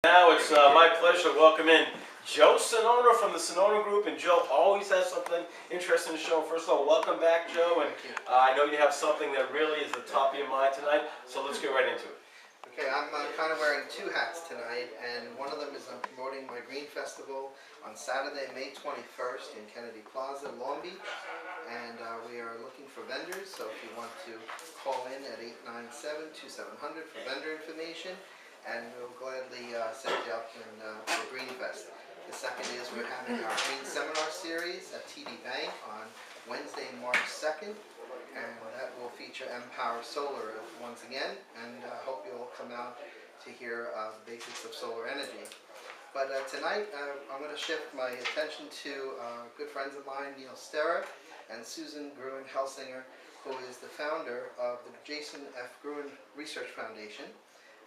Now it's my pleasure to welcome in Joe Sonona from the Sonona Group, and Joe always has something interesting to show. First of all, welcome back, Joe, and I know you have something that really is the top of your mind tonight, so let's get right into it. Okay, I'm kind of wearing two hats tonight, and one of them is I'm promoting my Green Festival on Saturday, May 21st in Kennedy Plaza, Long Beach, and we are looking for vendors, so if you want to call in at 897-2700 for vendor information, and we'll gladly set you up for Green Fest. The second is we're having our Green Seminar Series at TD Bank on Wednesday, March 2nd, and that will feature Empower Solar once again, and hope you'll come out to hear the basics of solar energy. But tonight I'm going to shift my attention to good friends of mine, Neil Sterra and Susan Gruen-Helsinger, who is the founder of the Jason F. Gruen Research Foundation.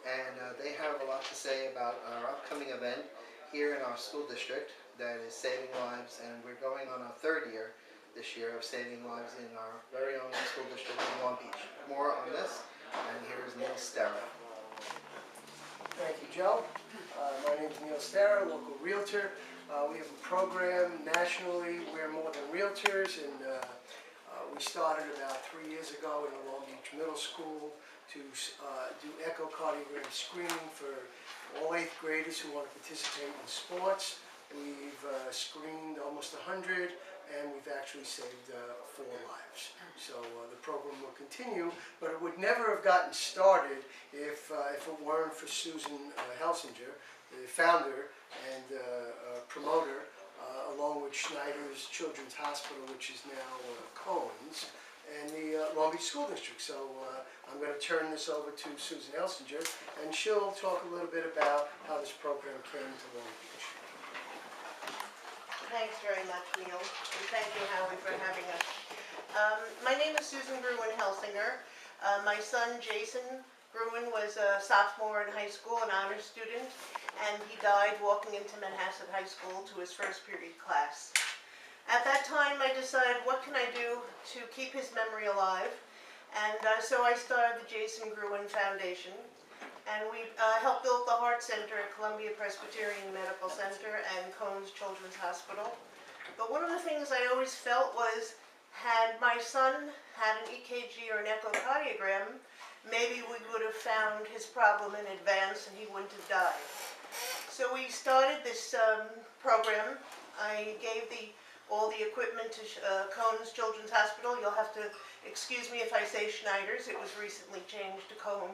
And they have a lot to say about our upcoming event here in our school district that is saving lives, and we're going on our third year this year of saving lives in our very own school district in Long Beach. More on this, and here's Neil Sterra. Thank you, Joe. My name is Neil Sterra, local realtor. We have a program nationally, We're More Than Realtors, and we started about 3 years ago in the Long Beach Middle School to do echocardiogram screening for all 8th graders who want to participate in sports. We've screened almost 100, and we've actually saved 4 lives. So the program will continue, but it would never have gotten started if it weren't for Susan Helsinger, the founder and promoter, along with Schneider's Children's Hospital, which is now Cohen's, and the Long Beach School District. So I'm going to turn this over to Susan Helsinger, and she'll talk a little bit about how this program came to Long Beach. Thanks very much, Neil, and thank you, Howie, for having us. My name is Susan Gruen-Helsinger. My son, Jason Gruen, was a sophomore in high school, an honors student, and he died walking into Manhasset High School to his first period class. At that time, I decided, what can I do to keep his memory alive? And so I started the Jason Gruen Foundation, and we helped build the Heart Center at Columbia Presbyterian Medical Center and Cohen's Children's Hospital. But one of the things I always felt was, had my son had an EKG or an echocardiogram, maybe we would have found his problem in advance and he wouldn't have died. So we started this program. I gave all the equipment to Cohen's Children's Hospital. You'll have to excuse me if I say Schneider's. It was recently changed to Cohen.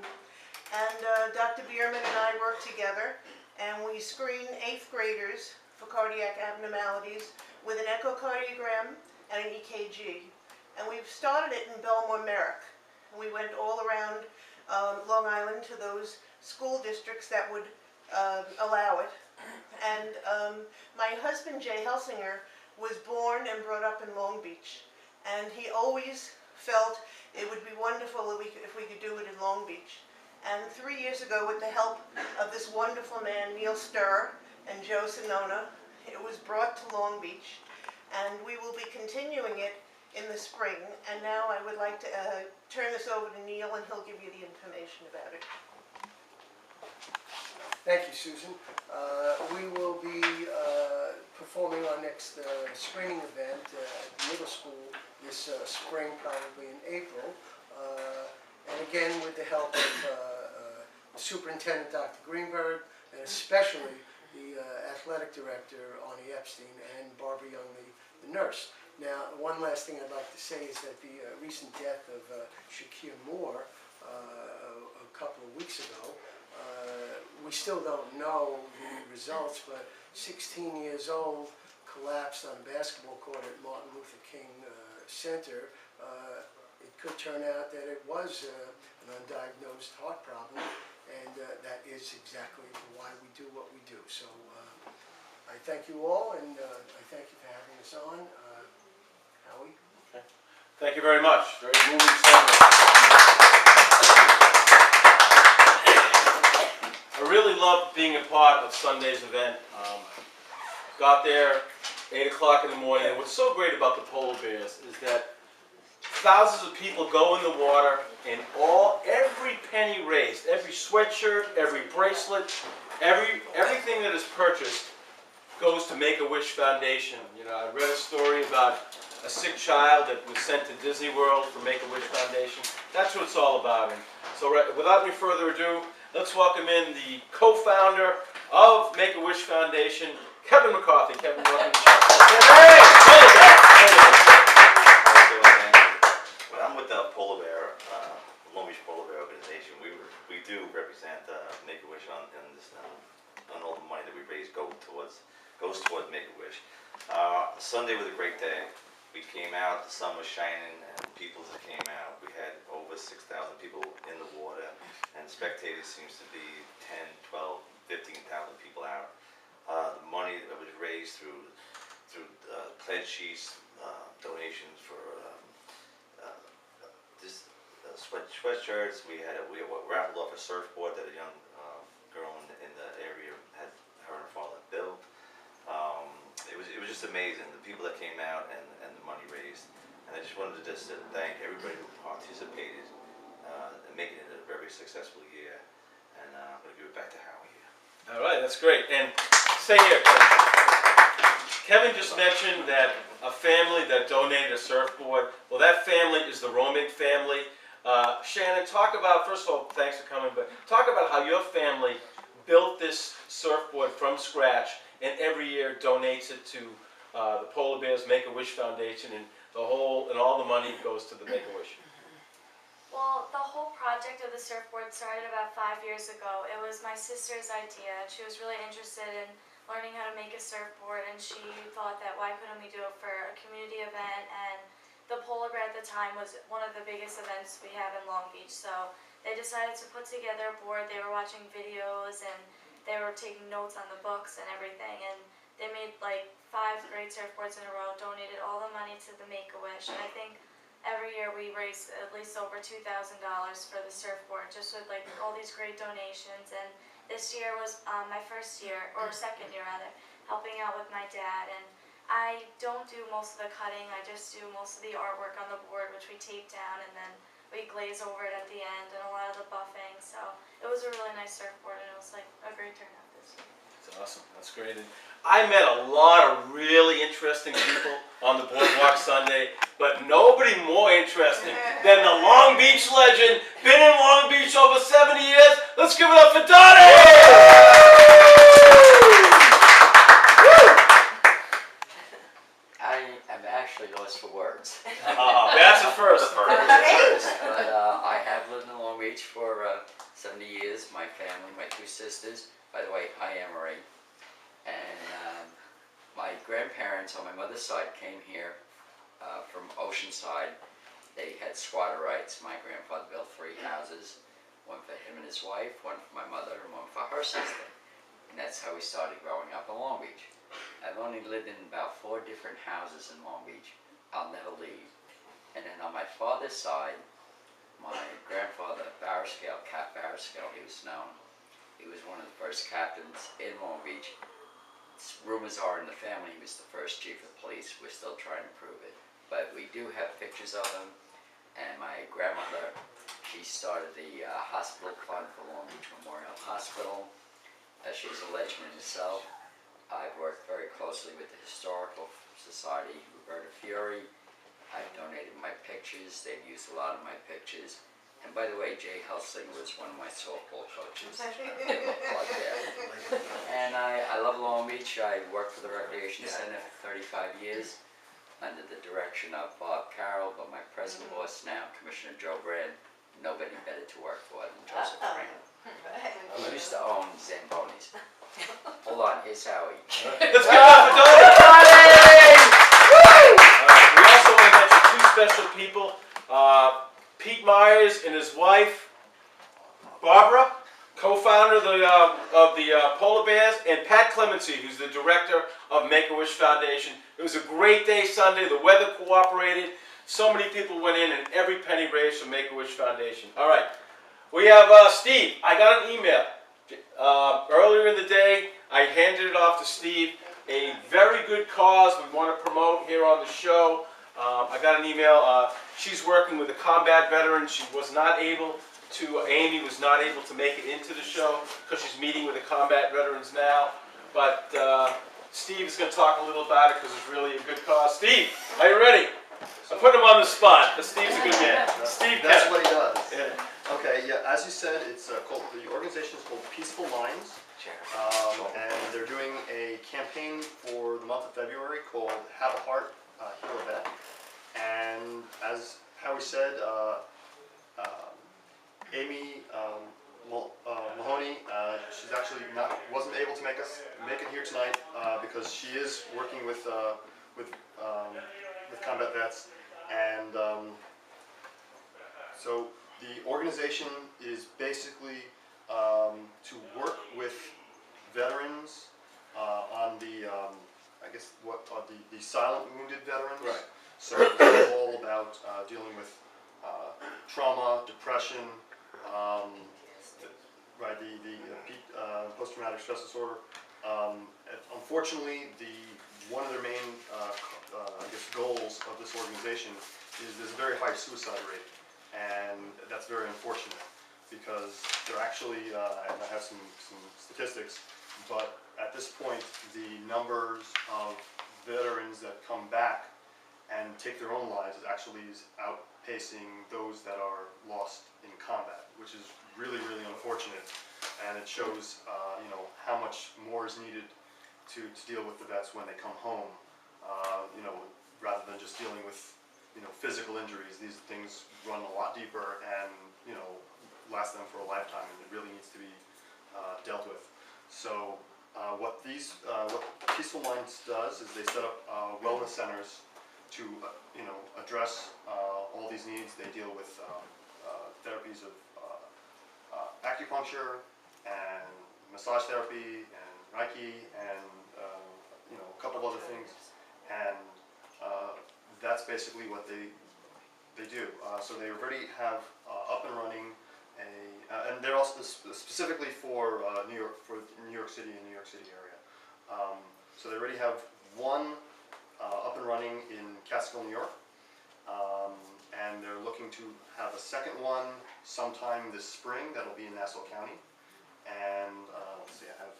And Dr. Bierman and I worked together, and we screened 8th graders for cardiac abnormalities with an echocardiogram and an EKG. And we've started it in Belmore Merrick. And we went all around Long Island to those school districts that would allow it. And my husband, Jay Helsinger, was born and brought up in Long Beach, and he always felt it would be wonderful if we could do it in Long Beach. And 3 years ago, with the help of this wonderful man, Neil Sterra and Joe Sonona, it was brought to Long Beach, and we will be continuing it in the spring. And now I would like to turn this over to Neil, and he'll give you the information about it. Thank you, Susan. We will be performing our next screening event at the middle school this spring, probably in April. And again, with the help of Superintendent Dr. Greenberg, and especially the athletic director, Arnie Epstein, and Barbara Young, the nurse. Now, one last thing I'd like to say is that the recent death of Shakir Moore a couple of weeks ago, we still don't know the results, but 16 years old, collapsed on a basketball court at Martin Luther King Center. It could turn out that it was an undiagnosed heart problem, and that is exactly why we do what we do. So I thank you all, and I thank you for having us on. Howie? Okay. Thank you very much. Very moving statement. I really loved being a part of Sunday's event. Got there 8 o'clock in the morning, and what's so great about the polar bears is that thousands of people go in the water, and every penny raised, every sweatshirt, every bracelet, everything that is purchased goes to Make-A-Wish Foundation. You know, I read a story about a sick child that was sent to Disney World for Make-A-Wish Foundation. That's what it's all about. And so without any further ado, let's welcome in the co-founder of Make-A-Wish Foundation, Kevin McCarthy. Kevin, welcome to the show. Hey! Well, I'm with the Polar Bear, Long Beach Polar Bear Organization. We do represent Make-A-Wish in this, on all the money that we raise goes towards Make-A-Wish. Sunday was a great day. We came out, the sun was shining, and people that came out. We had over 6,000 people in the water, and spectators seems to be 10, 12, 15,000 people out. The money that was raised through pledge sheets, donations for sweatshirts. We raffled off a surfboard that a young girl in the area had her and her father built. It was just amazing, the people that came out and the money raised. And I just wanted to thank everybody who participated in making it a very successful year. And I'm going to give it back to Howie here. All right, that's great. And stay here, Kevin. Kevin just mentioned that a family that donated a surfboard. Well, that family is the Romig family. Shannon, talk about, first of all, thanks for coming, but talk about how your family built this surfboard from scratch and every year donates it to the Polar Bears Make-A-Wish Foundation, and all the money goes to the Make-A-Wish. Well, the whole project of the surfboard started about 5 years ago. It was my sister's idea. She was really interested in learning how to make a surfboard, and she thought that why couldn't we do it for a community event, and the Polar Bear at the time was one of the biggest events we have in Long Beach, so they decided to put together a board. They were watching videos and they were taking notes on the books and everything, and they made like 5 great surfboards in a row, donated all the money to the Make-A-Wish, and I think every year we raise at least over $2,000 for the surfboard, just with like all these great donations. And this year was my first year, or second year rather, helping out with my dad. And I don't do most of the cutting, I just do most of the artwork on the board, which we tape down and then we glaze over it at the end, and a lot of the buffing. So it was a really nice surfboard, and it was like a great turnout this year. That's awesome. That's great. And I met a lot of really interesting people on the Boardwalk Sunday, but nobody more interesting than the Long Beach legend. Been in Long Beach over 70 years. Let's give it up for Donnie! I am actually lost for words. That's a first. But I have lived in Long Beach for 70 years. My family, my 2 sisters. By the way, hi Anne-Marie. And my grandparents on my mother's side came here from Oceanside. They had squatter rights. My grandfather built 3 houses, one for him and his wife, one for my mother, and one for her sister. And that's how we started growing up in Long Beach. I've only lived in about 4 different houses in Long Beach. I'll never leave. And then on my father's side, my grandfather, Cap Barriscale, he was known. He was one of the first captains in Long Beach. Rumors are in the family he was the first chief of police. We're still trying to prove it. But we do have pictures of him. And my grandmother, she started the hospital fund for Long Beach Memorial Hospital. She's a legend in herself. I've worked very closely with the Historical Society, Roberta Fury. I've donated my pictures. They've used a lot of my pictures. And by the way, Jay Helsing was one of my softball coaches. Like that. And I love Long Beach. I worked for the Recreation Center for 35 years under the direction of Bob Carroll, but my present boss now, Commissioner Joe Brand, nobody better to work for than Joseph Brand. He used to own Zambonis. Hold on, here's Howie. Let's give it up for Donnie! We also want to mention 2 special people. Pete Myers and his wife, Barbara, co-founder of the Polar Bears, and Pat Clemency, who's the director of Make-A-Wish Foundation. It was a great day Sunday. The weather cooperated. So many people went in, and every penny raised for Make-A-Wish Foundation. All right. We have Steve. I got an email. Earlier in the day, I handed it off to Steve. A very good cause we want to promote here on the show. I got an email. She's working with a combat veteran. She was not able to Amy, who's not able to make it into the show because she's meeting with the combat veterans now. But Steve is going to talk a little about it because it's really a good cause. Steve, are you ready? I put him on the spot, but Steve's a good man. Steve, That's what he does. Yeah. Okay, yeah, as you said, it's called, the organization is called Peaceful Minds. And they're doing a campaign for the month of February called Have a Heart, Heal a Vet. And as Howie said, Amy Mahoney, she's actually wasn't able to make it here tonight because she is working with combat vets, and so the organization is basically to work with veterans on the I guess what are the silent wounded veterans. Right. So it's all about dealing with trauma, depression, right? The post-traumatic stress disorder. Unfortunately, one of their main I guess goals of this organization is there's a very high suicide rate, and that's very unfortunate because they're actually I have some statistics, but at this point the numbers of veterans that come back and take their own lives is actually outpacing those that are lost in combat, which is really, really unfortunate, and it shows you know, how much more is needed to deal with the vets when they come home, you know, rather than just dealing with, you know, physical injuries. These things run a lot deeper and, you know, last them for a lifetime, and it really needs to be dealt with. So what Peaceful Minds does is they set up wellness centers to you know, address all these needs. They deal with therapies of acupuncture and massage therapy and Reiki and you know, a couple of other things, and that's basically what they do. So they already have up and running and they're also specifically for New York City and New York City area. So they already have one up and running in Catskill, New York, and they're looking to have a second one sometime this spring. That'll be in Nassau County. And let's see, I have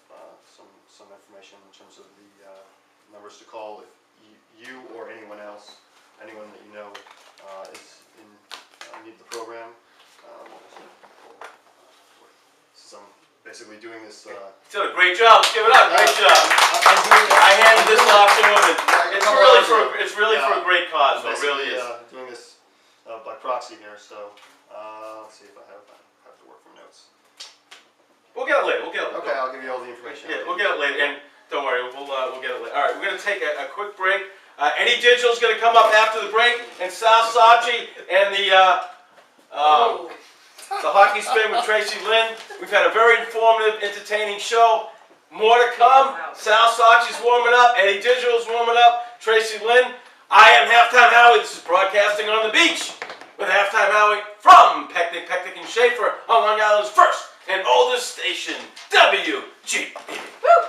some information in terms of the numbers to call if you or anyone else, anyone that you know is in need of the program. So I'm basically doing this. You did a great job. Let's give it up. Great job. I handed this off to him, and it's really for a great cause. So it really is. Doing this by proxy here. So let's see if I have to work from notes. We'll get it later. Okay, I'll give you all the information. Yeah, we'll get it later. And don't worry, we'll get it later. All right, we're gonna take a quick break. Eddie Digital's gonna come up after the break, and Sal Sachi and the hockey spin with Tracy Lynn. We've had a very informative, entertaining show. More to come. Sal Sachi's warming up. Eddie Digital's warming up. Tracy Lynn. I am Halftime Howie. This is broadcasting on the beach with Halftime Howie from Pectic and Schaefer on Long Island's first and oldest station, WG. Woo!